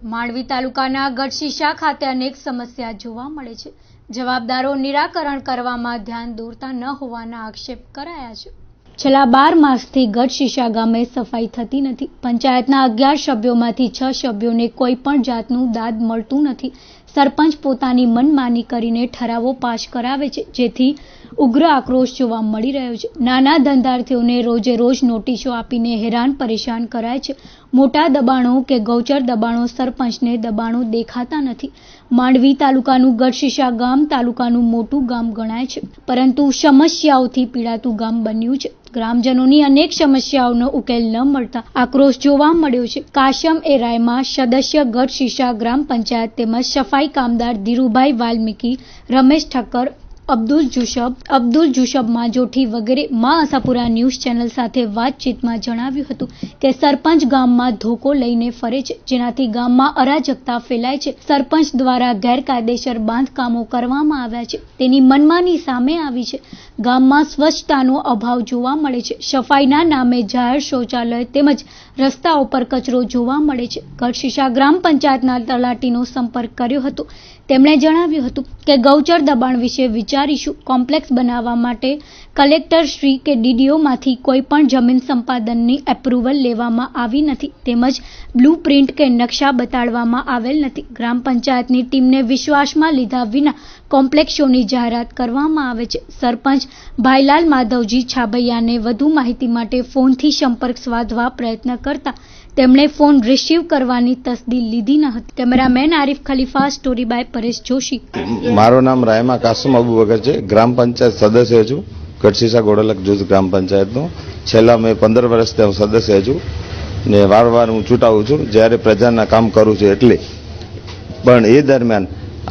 માંડવી તાલુકાના ગઢશીશા ખાતે અનેક સમસ્યા જોવા મળે છે. જવાબદારો નિરાકરણ કરવામાં ધ્યાન દોરતા ન હોવાના આક્ષેપ કરાયા છે. છેલ્લા 12 માસથી ગઢશીશા ગામે સફાઈ થતી નથી. પંચાયતના 11 સભ્યોમાંથી 6 સભ્યોને કોઈ પણ જાતનું દાદ મળતું નથી. સરપંચ પોતાની મનમાની કરીને ઠરાવો પાસ કરાવે છે, જેથી ઉગ્ર આક્રોશ જોવા મળી રહ્યો છે. નાના ધંધાર્થીઓને રોજે રોજ નોટિસો આપીને હેરાન પરેશાન કરાય છે. મોટા દબાણો કે ગૌચર દબાણો સરપંચને દબાણો દેખાતા નથી. માંડવી તાલુકાનું ગઢશીશા ગામ તાલુકાનું મોટું ગામ ગણાય છે, પરંતુ સમસ્યાઓથી પીડાતું ગામ બન્યું છે. ગ્રામજનોની અનેક સમસ્યાઓનો ઉકેલ ન મળતા આક્રોશ જોવા મળ્યો છે. કાશમ એ રાયમાં સદસ્ય ગઢશીશા ગ્રામ પંચાયત તેમજ સફાઈ કામદાર ધીરુભાઈ વાલ્મીકી, રમેશ ઠક્કર, અબ્દુલ જુસબ માજોઠી વગેરે મા આશાપુરા ન્યૂઝ ચેનલ સાથે વાતચીતમાં જણાવ્યું હતું કે સરપંચ ગામમાં ધોકો લઈને ફરે છે, જેનાથી ગામમાં અરાજકતા ફેલાય છે. સરપંચ દ્વારા ગેરકાયદેસર બાંધકામો કરવામાં આવ્યા છે, તેની મનમાની સામે આવી છે. ગામમાં સ્વચ્છતાનો અભાવ જોવા મળે છે. સફાઈના નામે જાહેર શૌચાલય તેમજ રસ્તાઓ પર કચરો જોવા મળે છે. ગઢશીશા ગ્રામ પંચાયતના તલાટીનો સંપર્ક કર્યો હતો. તેમણે જણાવ્યું હતું કે ગૌચર દબાણ વિશે વિચારીશું. કોમ્પ્લેક્સ બનાવવા માટે કલેક્ટર શ્રી કે ડીડીઓમાંથી કોઈ પણ જમીન સંપાદનની એપ્રુવલ લેવામાં આવી નથી, તેમજ બ્લુ પ્રિન્ટ કે નકશા બતાડવામાં આવેલ નથી. ગ્રામ પંચાયતની ટીમને વિશ્વાસમાં લીધા વિના કોમ્પ્લેક્સોની જાહેરાત કરવામાં આવે છે. સરપંચ ભાઈલાલ માધવજી છાબૈયાને વધુ માહિતી માટે ફોનથી સંપર્ક સાધવા પ્રયત્ન કરતા તેમણે ફોન રિસીવ કરવાની તસદી લીધી ન હતી. Cameraman Arif Khalifa, story by Paresh Joshi. મારું નામ રાયમા કાસમ અબુ બકર છે. ગ્રામ પંચાયત સદસ્ય છું. ગઢશીશા ગોળલક જૂથ ગ્રામ પંચાયતનો છેલ્લા મેં 15 વર્ષથી હું સદસ્ય છું ને વારવાર હું ચૂંટાવું છું જ્યારે પ્રજાના કામ કરું છું એટલે. પણ એ દરમિયાન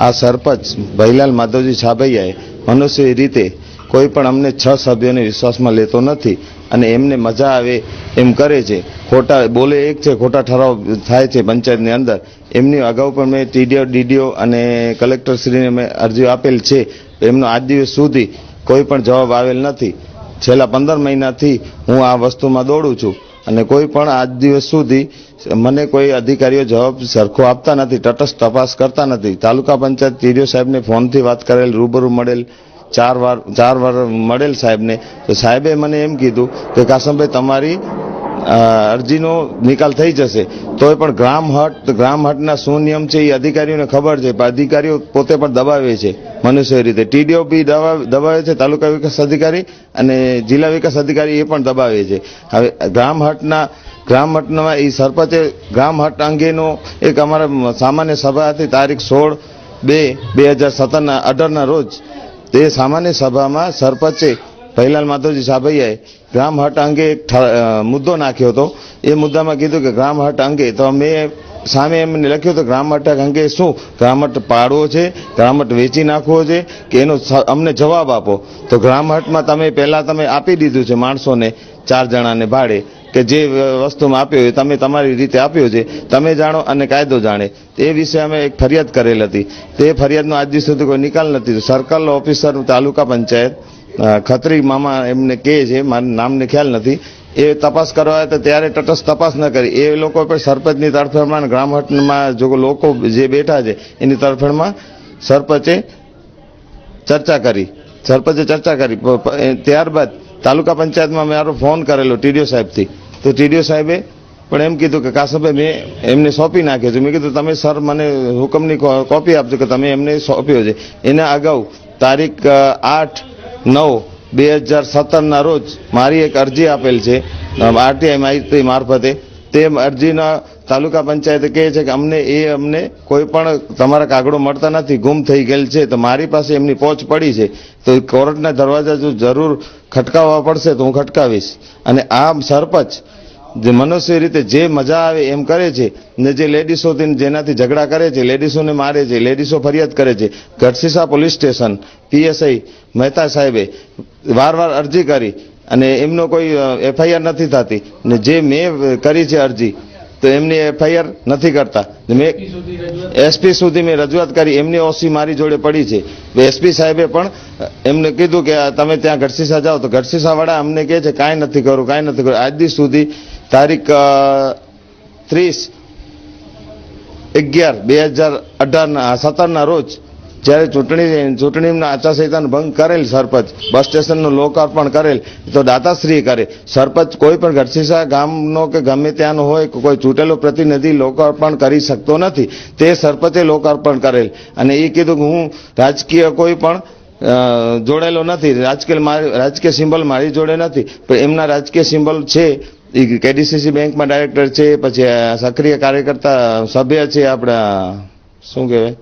આ સરપંચ ભાઈલાલ માધવજી છાબૈયાએ મનુષ્ય રીતે કોઈ પણ અમને 6 સભ્યોને વિશ્વાસમાં લેતો નથી અને એમને મજા આવે એમ કરે છે. ખોટા બોલે એક છે, ખોટા ઠરાવ થાય છે પંચાયતની અંદર. એમની અગાઉ પણ મેં ડીડીઓ અને કલેક્ટરશ્રીને મેં અરજીઓ આપેલ છે. એમનો આજ દિવસ સુધી કોઈ પણ જવાબ આવેલ નથી. છેલ્લા 15 મહિનાથી હું આ વસ્તુમાં દોડું છું અને કોઈ પણ આજ દિવસ સુધી મને કોઈ અધિકારીઓ જવાબ સરખો આપતા નથી, તટસ્થ તપાસ કરતા નથી. તાલુકા પંચાયત ટીડીઓ સાહેબને ફોનથી વાત કરેલ, રૂબરૂ મળેલ, 4 વાર મળેલ સાહેબને. તો સાહેબે મને એમ કીધું કે કાસમભાઈ તમારી અરજીનો નિકાલ થઈ જશે. તોય પણ ગ્રામ હટના શું નિયમ છે એ અધિકારીઓને ખબર છે, પણ અધિકારીઓ પોતે પણ દબાવે છે મનુષ્ય રીતે. ટીડીઓ બી દબાવે છે, તાલુકા વિકાસ અધિકારી અને જિલ્લા વિકાસ અધિકારી એ પણ દબાવે છે. હવે ગ્રામ હટમાં એ સરપંચે ગ્રામ હટ અંગેનો એક અમારા સામાન્ય સભા હતી તારીખ 16/2/2017 રોજ. તે સામાન્ય સભામાં સરપંચે ભાઈલાલ માધવજી છાબૈયાએ ગ્રામ હટ અંગે એક મુદ્દો નાખ્યો હતો. એ મુદ્દામાં કીધું કે ગ્રામ હટ અંગે, તો મેં સામે એમને લખ્યું તો ગ્રામ હટ અંગે શું, ગ્રામ હટ પાડવો છે, ગ્રામ હટ વેચી નાખવો છે કે એનો અમને જવાબ આપો. તો ગ્રામ હટમાં તમે આપી દીધું છે માણસોને 4 જણાને ભાડે, કે જે વસ્તુમાં આપ્યો હોય તમે તમારી રીતે આપ્યો છે, તમે જાણો અને કાયદો જાણે. એ વિશે અમે એક ફરિયાદ કરેલ હતી. તે ફરિયાદનો આજ દિવસ સુધી કોઈ નિકાલ નથી. સર્કલ ઓફિસર તાલુકા પંચાયત ખત્રી મામા એમને કહે છે, મારા નામને ખ્યાલ નથી, એ તપાસ કરવા હતા ત્યારે તટસ્થ તપાસ ન કરી. એ લોકો પણ સરપંચની તરફેણમાં ગ્રામ હટમાં જો લોકો જે બેઠા છે એની તરફેણમાં સરપંચે ચર્ચા કરી. ત્યારબાદ તાલુકા પંચાયતમાં મારો ફોન કરેલો ટીડીઓ સાહેબથી. તો ટીડીઓ સાહેબે પણ એમ કીધું કે કાસમભાઈ મેં એમને સોંપી નાખ્યો છે. મેં કીધું તમે સર મને હુકમની કોપી આપજો કે તમે એમને સોંપ્યો છે. એના અગાઉ તારીખ 8/9/2017 રોજ મારી એક અરજી આપેલ છે આરટીઆઈ માહિતી મારફતે. તે અરજીના તાલુકા પંચાયતે કહે છે કે અમને કોઈ પણ તમારા કાગળો મળતા નથી, ગુમ થઈ ગયેલ છે. તો મારી પાસે એમની પહોંચ પડી છે, તો કોર્ટના દરવાજા જો જરૂર ખટકાવવા પડશે તો હું ખટકાવીશ. અને આ સરપંચ જે મનુષ્ય રીતે જે મજા આવે એમ કરે છે ને જે લેડીસોથી જેનાથી ઝઘડા કરે છે, લેડીસોને મારે છે, લેડીસો ફરિયાદ કરે છે. Gadhshisha police station PSI Mehta સાહેબે વારવાર અરજી કરી અને એમનો કોઈ એફઆઈઆર નથી થતી. ને જે મેં કરી છે અરજી તો એમની એફઆઈઆર નથી કરતા. મેં એસપી સુધી મેં રજૂઆત કરી, એમની ઓસી મારી જોડે પડી છે. એસપી સાહેબે પણ એમને કીધું કે તમે ત્યાં ગઢશીશા જાઓ, તો ગઢશીશા વાળા અમને કહે છે કાંઈ નથી કરું. આજ દિવસ સુધી તારીખ 30 11/2017 રોજ જ્યારે ચૂંટણીના આચારસંહિતાનો ભંગ કરેલ સરપંચ બસ સ્ટેશનનું લોકાર્પણ કરેલ તો દાતાશ્રી કરે. સરપંચ કોઈ પણ ગઢશીશા ગામનો કે ગમે ત્યાંનો હોય કોઈ ચૂંટેલો પ્રતિનિધિ લોકાર્પણ કરી શકતો નથી. તે સરપંચે લોકાર્પણ કરેલ અને એ કીધું કે હું રાજકીય કોઈ પણ જોડેલો નથી, રાજકીય સિમ્બોલ મારી જોડે નથી. પણ એમના રાજકીય સિમ્બોલ છે. એ કેડીસીસી બેંકમાં ડાયરેક્ટર છે, પછી સક્રિય કાર્યકર્તા સભ્ય છે, આપણા શું કહેવાય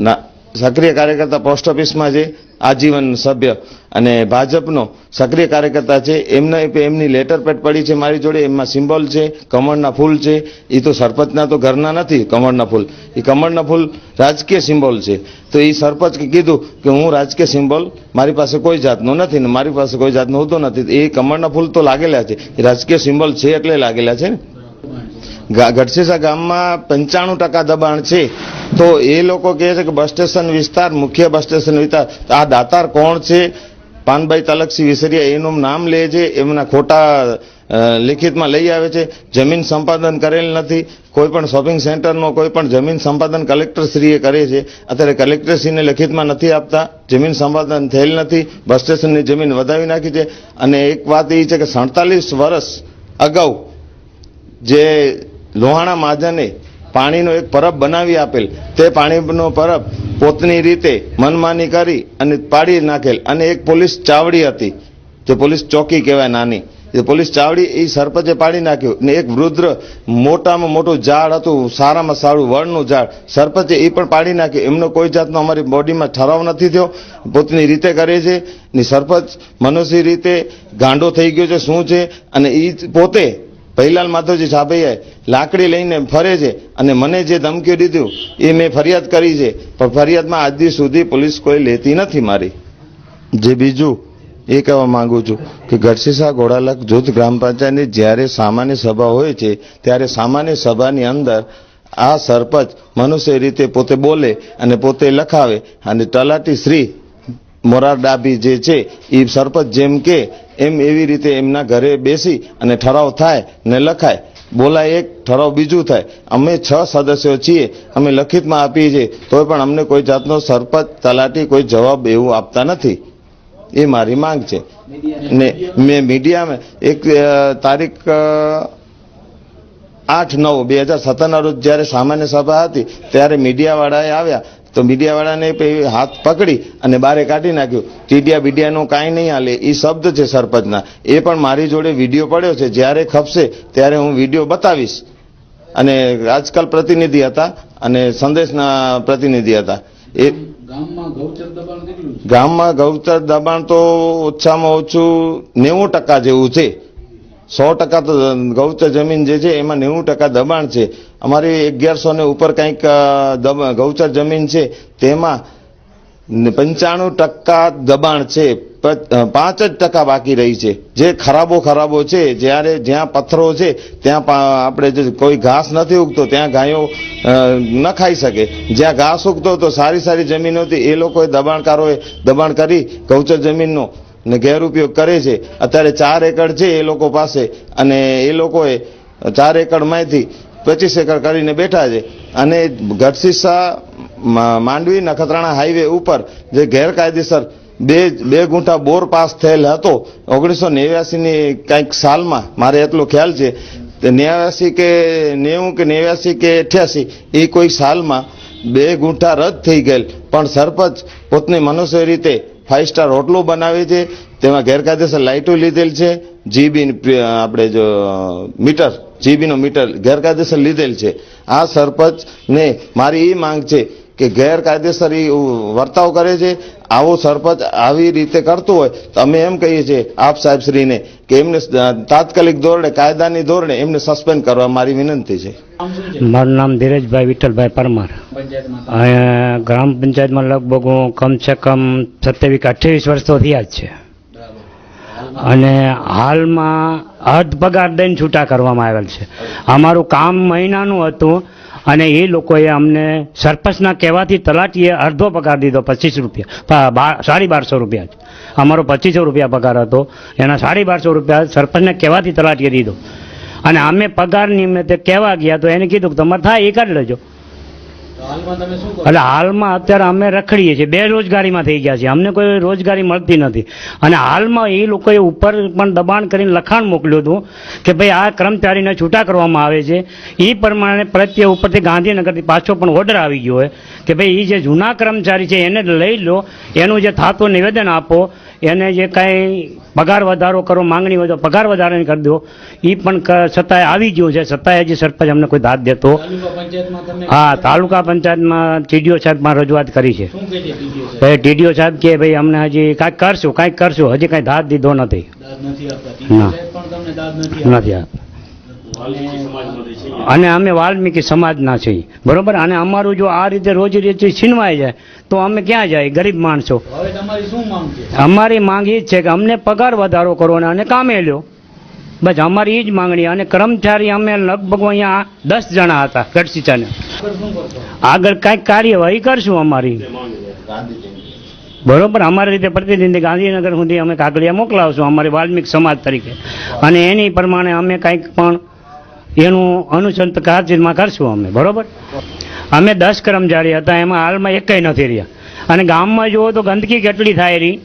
ના સક્રિય કાર્યકર્તા પોસ્ટ ઓફિસમાં છે આજીવન સભ્ય, અને ભાજપનો સક્રિય કાર્યકર્તા છે. એમની લેટર પેડ પડી છે મારી જોડે. એમાં સિમ્બોલ છે, કમળના ફૂલ છે. એ તો સરપંચના તો ઘરના નથી કમળના ફૂલ. એ કમળના ફૂલ રાજકીય સિમ્બોલ છે. તો એ સરપંચ કીધું કે હું રાજકીય સિમ્બોલ મારી પાસે કોઈ જાતનો નથી ને મારી પાસે કોઈ જાતનો હોતો નથી. એ કમળના ફૂલ તો લાગેલા છે, એ રાજકીય સિમ્બોલ છે એટલે લાગેલા છે ને. ગઢશીશા ગામમાં 95% દબાણ છે. તો એ લોકો કહે છે કે બસ સ્ટેશન વિસ્તાર, મુખ્ય બસ સ્ટેશન વિસ્તાર, આ દાતાર કોણ છે? પાનભાઈ તલકસિંહ વિસરિયા એનું નામ લે છે, એમના ખોટા લિખિતમાં લઈ આવે છે. જમીન સંપાદન કરેલ નથી. કોઈ પણ શોપિંગ સેન્ટરનો કોઈ પણ જમીન સંપાદન કલેક્ટરશ્રીએ કરે છે. અત્યારે કલેક્ટરશ્રીને લિખિતમાં નથી આપતા. જમીન સંપાદન થયેલ નથી. બસ સ્ટેશનની જમીન વધાવી નાખી છે. અને એક વાત એ છે કે 47 વર્ષ અગાઉ જે લોહાણા મહાજને પાણીનો એક પરબ બનાવી આપેલ, તે પાણીનો પરબ પોતાની રીતે મનમાની કરી અને પાડી નાખેલ. અને એક પોલીસ ચાવડી હતી, જે પોલીસ ચોકી કહેવાય નાની, એ પોલીસ ચાવડી એ સરપંચે પાડી નાખ્યું. ને એક વૃદ્ધ મોટામાં મોટું ઝાડ હતું, સારામાં સારું વડનું ઝાડ, સરપંચે એ પણ પાડી નાખ્યું. એમનો કોઈ જાતનો અમારી બોડીમાં ઠરાવ નથી થયો. પોતાની રીતે કરે છે. ને સરપંચ મનુષ્ય રીતે ગાંડો થઈ ગયો છે શું છે. અને એ પોતે ભૈલાલ માધવજી સાબૈયા લાકડી લઈને ફરે છે. અને મને જે ધમકીઓ દીધું એ મેં ફરિયાદ કરી છે, પણ ફરિયાદમાં આજ દી સુધી પોલીસ કોઈ લેતી નથી મારી. જે બીજું એ કહેવા માંગુ છું કે ગઢશીશા ગોળાલક જૂથ ગ્રામ પંચાયતની જ્યારે સામાન્ય સભા હોય છે ત્યારે સામાન્ય સભાની અંદર આ સરપંચ મનુષ્ય રીતે પોતે બોલે અને પોતે લખાવે. અને તલાટી શ્રી મોરાર ડાભી જે છે એ સરપંચ જેમ કે એમ એવી રીતે એમના ઘરે બેસી અને ઠરાવ થાય ને લખાય. બોલાય એક, ઠરાવ બીજું થાય. અમે 6 સદસ્યો છીએ, અમે લખિતમાં આપીએ છીએ, તોય પણ અમને કોઈ જાતનો સરપંચ તલાટી કોઈ જવાબ એવું આપતા નથી. એ મારી માંગ છે. ને મેં મીડિયામાં એક તારીખ 8/9/2017 રોજ જ્યારે સામાન્ય સભા હતી ત્યારે મીડિયાવાળાએ આવ્યા. તો મીડિયાવાળાને હાથ પકડી અને બારે કાઢી નાખ્યું. ટીડિયા બીડિયાનું કાંઈ નહીં હાલે, એ શબ્દ છે સરપંચના. એ પણ મારી જોડે વિડીયો પડ્યો છે. જ્યારે ખપશે ત્યારે હું વિડીયો બતાવીશ. અને આજકાલ પ્રતિનિધિ હતા અને સંદેશના પ્રતિનિધિ હતા. એ ગામમાં ગૌચર દબાણ તો ઓછામાં ઓછું 90% જેવું છે. 100% તો ગૌચર જમીન જે છે એમાં 90% દબાણ છે. અમારી 1100 ને ઉપર કંઈક ગૌચર જમીન છે, તેમાં 95% દબાણ છે. 5% બાકી રહી છે. જે ખરાબો છે, જ્યાં પથ્થરો છે ત્યાં આપણે જે કોઈ ઘાસ નથી ઉગતો ત્યાં ગાયો ન ખાઈ શકે. જ્યાં ઘાસ ઉગતો તો સારી જમીનો હતી, એ લોકોએ દબાણકારોએ દબાણ કરી ગૌચર જમીનનો ને ગેરઉપયોગ કરે છે. અત્યારે 4 એકડ છે એ લોકો પાસે, અને એ લોકોએ 4 એકડમાંથી 25 એકડ કરીને બેઠા છે. અને ગઢશીશા માંડવી નખત્રાણા હાઈવે ઉપર જે ગેરકાયદેસર 2 ગુંઠા બોર પાસ થયેલ હતો 1989ની કંઈક સાલમાં, મારે એટલો ખ્યાલ છે. 89 કે 90 કે 89 કે 88 એ કોઈ સાલમાં 2 ગુંઠા રદ થઈ ગયેલ. પણ સરપંચ પોતાની મનુષ્ય રીતે 5 સ્ટાર હોટલો બનાવે છે. તેમાં ગેરકાયદેસર લાઇટો લીધેલ છે. જીબી આપણે જો મીટર, જીબીનો મીટર ગેરકાયદેસર લીધેલ છે. આ સરપંચને મારી એ માંગ છે કે ગેરકાયદેસર વર્તાવ કરે છે. આવો સરપંચ આવી રીતે કરતો હોય તો અમે એમ કહીએ છીએ આપ સાહેબશ્રીને કે એમને તાત્કાલિક ધોરણે, કાયદાની ધોરણે એમને સસ્પેન્ડ કરવા મારી વિનંતી છે. મારું નામ ધીરજભાઈ વિઠ્ઠલભાઈ પરમાર. ગ્રામ પંચાયતમાં લગભગ હું કમસે કમ 27-28 વર્ષો થયા જ છે. અને હાલમાં અર્ધ પગાર દઈને છૂટા કરવામાં આવેલ છે. અમારું કામ મહિનાનું હતું અને એ લોકોએ અમને સરપંચના કહેવાથી તલાટીએ અડધો પગાર દીધો, 25 રૂપિયા, 1250 રૂપિયા. અમારો 2500 રૂપિયા પગાર હતો, એના 1250 રૂપિયા સરપંચને કહેવાથી તલાટીએ દીધો. અને અમે પગાર નિમિત્તે કહેવા ગયા તો એને કીધું કે તમારે થાય એ કરી લેજો. એટલે હાલમાં અત્યારે અમે રખડીએ છીએ, બેરોજગારીમાં થઈ ગયા છીએ, અમને કોઈ રોજગારી મળતી નથી. અને હાલમાં એ લોકોએ ઉપર પણ દબાણ કરીને લખાણ મોકલ્યું હતું કે ભાઈ આ કર્મચારીને છૂટા કરવામાં આવે છે. એ પ્રમાણે પ્રત્યે ઉપરથી ગાંધીનગરથી પાછો પણ ઓર્ડર આવી ગયો હોય કે ભાઈ એ જે જૂના કર્મચારી છે એને લઈ લો, એનું જે થતું નિવેદન આપો, એને જે કાંઈ પગાર વધારો કરો, માંગણી હોય તો પગાર વધારાની કરી દો. એ પણ છતાંય આવી ગયું છે, છતાંય હજી સરપંચ અમને કોઈ દાદ દેતો. હા, તાલુકા પંચાયતમાં ટીડીઓ સાહેબમાં રજૂઆત કરી છે. ટીડીઓ સાહેબ કે ભાઈ અમને હજી કાંઈક કરશું, હજી કાંઈ દાદ દીધો નથી. ના, નથી આપતા. અને અમે વાલ્મીકી સમાજના છીએ, બરોબર. અને અમારું જો આ રીતે રોજી રોટી છીનવાઈ જાય તો અમે ક્યાં જાય, ગરીબ માણસો. અમારી માંગ એ જ છે કે અમને પગાર વધારો કરો અને કામે લ્યો, બસ અમારી એ જ માંગણી. અને કર્મચારી અમે લગભગ અહીંયા 10 જણા હતા ગઢસીસાને. આગળ કાંઈક કાર્યવાહી કરશું અમારી, બરોબર. અમારી રીતે પ્રતિનિધિ ગાંધીનગર સુધી અમે કાગળિયા મોકલાવશું અમારી વાલ્મીકી સમાજ તરીકે, અને એની પ્રમાણે અમે કાંઈક પણ એનું અનુસંત કાર્યમાં કરશું અમે, બરોબર. અમે 10 કર્મચારી હતા, એમાં હાલમાં એકેય નથી રહ્યા. અને ગામમાં જુઓ તો ગંદકી કેટલી થાય રહી,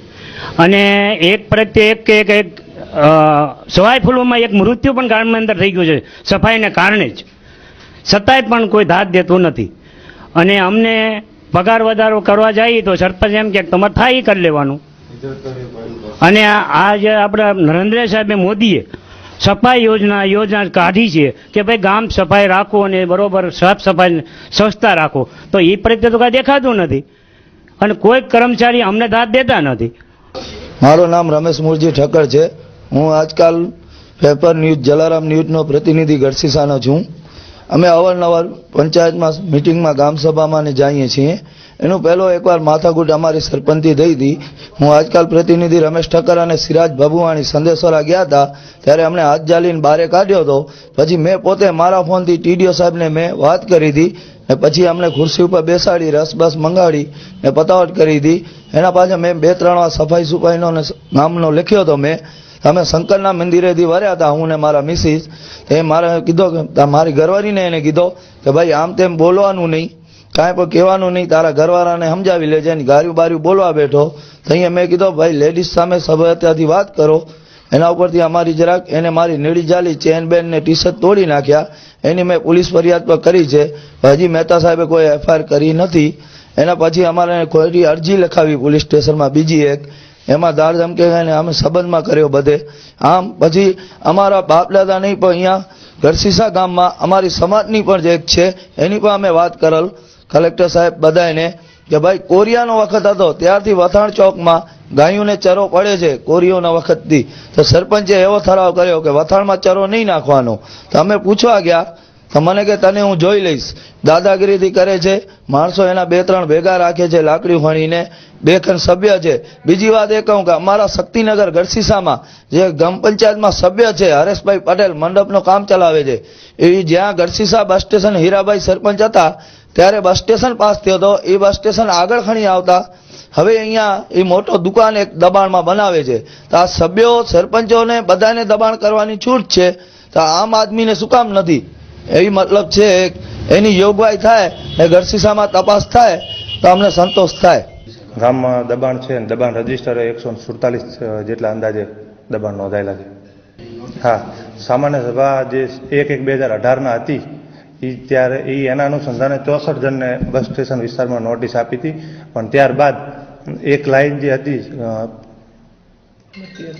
અને એક પ્રત્યે એક સવાઈ ફૂલોમાં એક મૃત્યુ પણ ગામની અંદર થઈ ગયું છે સફાઈને કારણે જ, છતાંય પણ કોઈ દાદ દેતું નથી. અને અમને પગાર વધારો કરવા જઈએ તો સરપંચ એમ કે તમારે થાય એ કરી લેવાનું. અને આ જે આપણા નરેન્દ્ર સાહેબે મોદીએ સફાઈ યોજના કાઢી છે કે ભાઈ ગામ સફાઈ રાખો અને બરોબર સાફ સફાઈ સ્વચ્છતા રાખો, તો એ પ્રત્યે તો કાંઈ દેખાતું નથી અને કોઈ કર્મચારી અમને દાદ દેતા નથી. મારું નામ રમેશ મુરજી ઠક્કર છે. હું આજકાલ પેપર ન્યૂઝ જલારામ ન્યૂઝનો પ્રતિનિધિ ગઢસીસાનો છું. અમે અવારનવાર પંચાયતમાં મિટિંગમાં ગામ સભામાં જઈએ છીએ. એનું પહેલો એકવાર માથાકૂટ અમારી સરપંચથી થઈ હતી. હું આજકાલ પ્રતિનિધિ રમેશ ઠક્કર અને સિરાજ ભભુવાણી સંદેશવાળા ગયા હતા, ત્યારે અમને હાથ જાલીને બારે કાઢ્યો હતો. પછી મેં પોતે મારા ફોનથી ટીડીઓ સાહેબને મેં વાત કરી હતી, ને પછી અમને ખુરશી ઉપર બેસાડી રસ મંગાડી ને પતાવટ કરી હતી. એના પાછળ મેં 2-3 વાર સફાઈ સુફાઈનો નામનો લખ્યો હતો. મેં અમે શંકરના મંદિરેથી વર્યા હતા, હું ને મારા મિસિસ. એ મારે કીધો કે મારી ઘરવાળીને એને કીધો કે ભાઈ આમ તેમ બોલવાનું નહીં, કાંઈ પણ કહેવાનું નહીં, તારા ઘરવાળાને સમજાવી લેજે. ગાર્યું બાર્યું બોલવા બેઠો તો અહીંયા મેં કીધો ભાઈ લેડીઝ સામે સભ્યતાથી વાત કરો. એના ઉપરથી અમારી જરાક એને મારી નીડી જાલી ચેન બેન ને ટી શર્ટ તોડી નાખ્યા. એની મેં પોલીસ ફરિયાદ પર કરી છે. હજી મહેતા સાહેબે કોઈ FIR કરી નથી. એના પછી અમારે કોઈ અરજી લખાવી પોલીસ સ્ટેશનમાં બીજી એક, એમાં દાળ ધમકે અમે સંબંધમાં કર્યો બધે. આમ પછી અમારા બાપ દાદા નહીં પણ અહીંયા ગઢસીસા ગામમાં અમારી સમાજની પણ જે એક છે એની પણ અમે વાત કરેલ કલેક્ટર સાહેબ બધાને કે ભાઈ કોરિયાનો વખત હતો ત્યારથી વથાણ ચોકમાં ગાયોને ચરો પડે છે કોરીઓના વખતથી. તો સરપંચે એવો ઠરાવ કર્યો કે વથાણમાં ચરો નહીં નાખવાનો. તો અમે પૂછવા ગયા તો મને કે તને હું જોઈ લઈશ. દાદાગીરીથી કરે છે માણસો, એના 2-3 ભેગા રાખે છે લાકડી ફણીને, 2 સભ્ય છે. બીજી વાત એ કહું કે અમારા શક્તિનગર ગઢસીસામાં જે ગ્રામ પંચાયતમાં સભ્ય છે હરેશભાઈ પટેલ મંડપનું કામ ચલાવે છે, એ જ્યાં ગઢસીસા બસ સ્ટેશન હીરાભાઈ સરપંચ હતા ત્યારે બસ સ્ટેશન પાસ થયો હતો. એ બસ સ્ટેશન આગળ ખણી આવતા હવે અહીંયા એ મોટો દુકાન એક દબાણમાં બનાવે છે. તો આ સભ્યો સરપંચોને બધાને દબાણ કરવાની છૂટ છે, તો આમ આદમીને શું કામ નથી? એવી મતલબ છે એની જોગવાઈ થાય ને ગઢસીસામાં તપાસ થાય તો અમને સંતોષ થાય. ગામમાં દબાણ છે અને દબાણ રજીસ્ટર 147 જેટલા અંદાજે દબાણ નોંધાયેલા છે. હા, સામાન્ય સભા જે 1/1/2018 હતી ત્યારે એના અનુસંધાને 64 જણને બસ સ્ટેશન વિસ્તારમાં નોટિસ આપી હતી. પણ ત્યારબાદ એક લાઈન જે હતી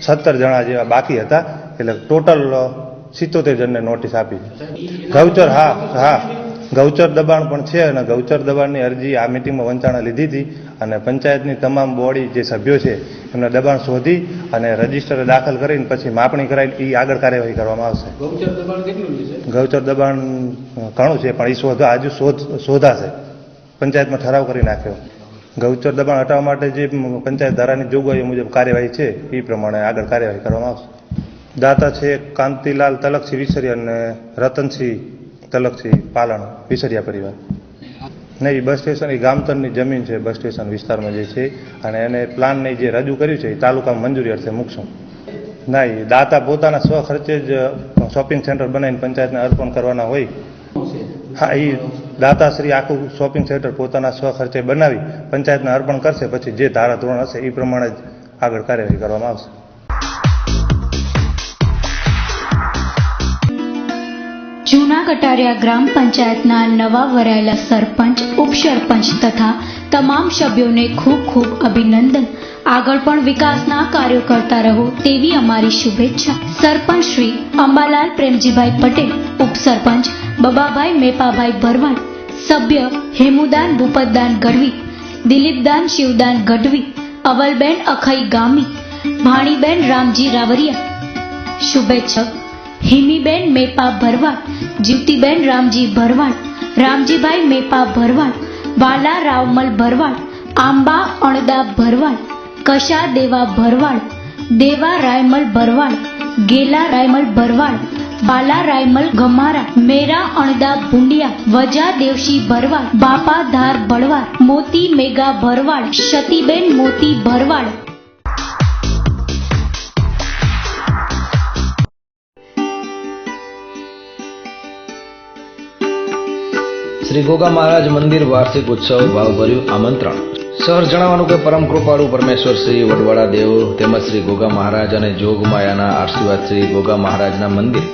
17 જણા જેવા બાકી હતા, એટલે ટોટલ 77 જણને નોટિસ આપી. ગૌચર, હા ગૌચર દબાણ પણ છે અને ગૌચર દબાણની અરજી આ મિટિંગમાં વંચાણા લીધી હતી અને પંચાયતની તમામ બોડી જે સભ્યો છે એમને દબાણ શોધી અને રજીસ્ટર દાખલ કરીને પછી માપણી કરાવી એ આગળ કાર્યવાહી કરવામાં આવશે. ગૌચર દબાણ ઘણું છે પણ એ હજુ શોધાશે. પંચાયતમાં ઠરાવ કરી નાખ્યો. ગૌચર દબાણ હટાવવા માટે જે પંચાયત ધારાની જોગવાઈઓ મુજબ કાર્યવાહી છે એ પ્રમાણે આગળ કાર્યવાહી કરવામાં આવશે. દાતા છે કાંતિલાલ તલકસિંહ વિસરિયા અને રતનસિંહ તલકસિંહ પાલણ વિસરિયા પરિવાર. નહીં, બસ સ્ટેશન એ ગામતરની જમીન છે બસ સ્ટેશન વિસ્તારમાં જે છે, અને એને પ્લાનને જે રજૂ કર્યું છે એ તાલુકામાં મંજૂરી અર્થે મૂકશું. ના, એ દાતા પોતાના સ્વ ખર્ચે જ શોપિંગ સેન્ટર બનાવીને પંચાયતને અર્પણ કરવાના હોય. હા, એ દાતાશ્રી આખું શોપિંગ સેન્ટર પોતાના સ્વ ખર્ચે બનાવી પંચાયતને અર્પણ કરશે. પછી જે ધારાધોરણ હશે એ પ્રમાણે જ આગળ કાર્યવાહી કરવામાં આવશે. જૂના કટારિયા ગ્રામ પંચાયતના નવા વરાયેલા સરપંચ, ઉપસરપંચ તથા તમામ સભ્યોને ખૂબ ખૂબ અભિનંદન. આગળ પણ વિકાસના કાર્યો કરતા રહો તેવી અમારી શુભેચ્છા. સરપંચ શ્રી અંબાલાલ પ્રેમજીભાઈ પટેલ, ઉપસરપંચ બબાભાઈ મેપાભાઈ ભરવાડ, સભ્ય હેમુદાન ભૂપતદાન ગઢવી, દિલીપદાન શિવદાન ગઢવી, અવલબેન અખઈ ગામી, ભાણીબેન રામજી રાવરિયા. શુભેચ્છક હિમીબેન મેપા ભરવાડ, જીવતીબેન રામજી ભરવાડ, રામજીભાઈ મેપા ભરવાડ, વાલા રાવમલ ભરવાડ, આંબા અણદા ભરવાડ, કશા દેવા ભરવાડ, દેવા રાયમલ ભરવાડ, ગેલા રાયમલ ભરવાડ, બાલા રાયમલ ગમારા, મેરા અણદા ભુંડિયા, વજા દેવશી ભરવાડ, બાપા ધાર ભરવાડ, મોતી મેઘા ભરવાડ, શતીબેન મોતી ભરવાડ. શ્રી ગોગા મહારાજ મંદિર વાર્ષિક ઉત્સવ ભાવભર્યું આમંત્રણ. સર જણાવવાનું કે પરમ કૃપાળુ પરમેશ્વર શ્રી વડવાડા દેવ તેમજ શ્રી ગોગા મહારાજ અને જોગમાયાના આશીર્વાદ શ્રી ગોગા મહારાજના મંદિર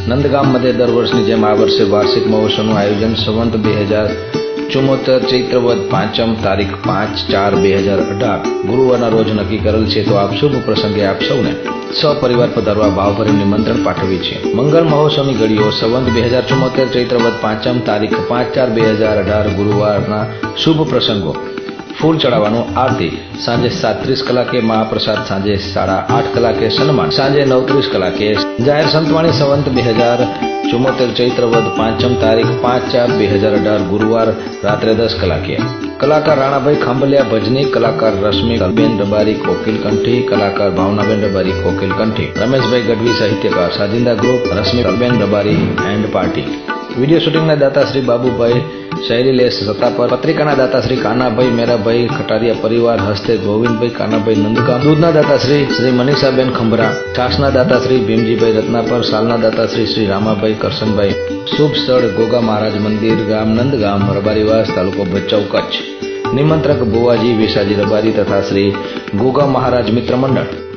નંદગામ મધ્યે દર વર્ષની જેમ આ વર્ષે વાર્ષિક મહોત્સવનું આયોજન સંવંત 2074 ચૈત્રવદ પાંચમ તારીખ 5/4/2018 ગુરુવારના રોજ નક્કી કરેલ છે. તો આપ શુભ પ્રસંગે આપ સૌને સપરિવાર પધારવા ભાવભર્યું નિમંત્રણ પાઠવી છે. મંગલ મહોત્સવની ઘડીઓ સંવંત 2074 ચૈત્રવદ પાંચમ તારીખ 5/4/2018 ગુરુવારના શુભ પ્રસંગો: ફૂલ ચડાવવાનું આરતી સાંજે 7:30 કલાકે, મહાપ્રસાદ સાંજે 8:30 કલાકે, સન્માન સાંજે 9:30 કલાકે. જાહેર સંતવાણી સંવંત 2074 ચૈત્રવદ પાંચમ તારીખ 5/4/2018 ગુરુવાર રાત્રે 10 કલાકે. કલાકાર રાણાભાઈ ખાંભલિયા ભજની, કલાકાર રશ્મિબેન રબારી કોકિલ કંઠી, કલાકાર ભાવનાબેન રબારી કોકિલ કંઠી, રમેશભાઈ ગઢવી સાહિત્યકાર, સાજિંદા group, Rashmiben Rabari and party. Video શૂટિંગના દાતા શ્રી બાબુભાઈ શહેરી લેસ સત્તાપર, પત્રિકાના દાતા શ્રી કાનાભાઈ મેરાભાઈ ખટારિયા પરિવાર હસ્તે ગોવિંદભાઈ કાનાભાઈ નંદગામ, દૂધના દાતા શ્રી મનીષાબેન ખંભરા, છાસના દાતા શ્રી ભીમજીભાઈ રત્નાપર, સાલના દાતા શ્રી રામાભાઈ કરશનભાઈ. શુભ સ્થળ ગોગા મહારાજ મંદિર, ગામ નંદગામ, રબારીવાસ, તાલુકો ભચાઉ, કચ્છ. નિમંત્રક ભુવાજી વિસાજી રબારી તથા શ્રી ગોગા મહારાજ મિત્ર મંડળ.